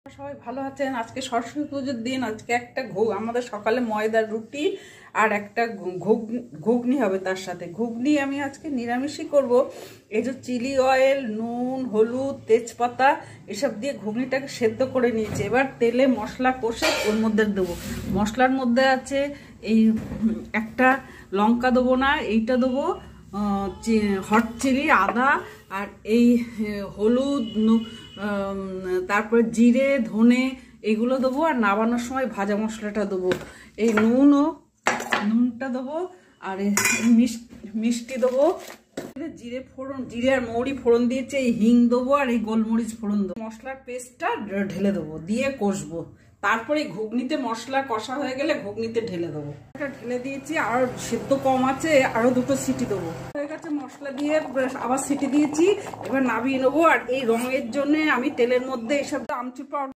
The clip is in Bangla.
সবাই ভালো আছেন। আজকে সরস্বতী পুজোর দিন। আজকে একটা আমাদের সকালে ময়দার রুটি আর একটা ঘুগনি হবে। তার সাথে ঘুগনি আমি আজকে নিরামিষই করব। এই যে চিলি অয়েল, নুন, হলুদ, তেজপাতা এসব দিয়ে ঘুগনিটাকে সেদ্ধ করে নিয়েছি। এবার তেলে মশলা কষে ওর মধ্যে দেবো। মশলার মধ্যে আছে এই একটা লঙ্কা দেবো না, এইটা দেবো হট চিলি, আদা আর এই হলুদ, তারপরে জিরে, ধনে এগুলো দেবো। আর নামানোর সময় ভাজা মশলাটা দেবো। এই নুনটা দেবো আর মিষ্টি দেবো। জিরে ফোড়ন, জিরে আর মৌরি ফোড়ন দিয়েছে। এই হিং দেবো আর এই গোলমরিচ ফোড়ন দেবো। মশলার পেস্টটা ঢেলে দেবো, দিয়ে কষবো। তারপরে ঘুগনিতে মশলা কষা হয়ে গেলে ঘুগনিতে ঢেলে দেবো। ঢেলে দিয়েছি, আর সেদ্ধ কম আছে, আরো দুটো সিটি দেবো। হয়ে গেছে মশলা দিয়ে, আবার সিটি দিয়েছি। এবার নামিয়ে নেবো। আর এই রঙের জন্য আমি তেলের মধ্যে এসব আমচুর পাউডার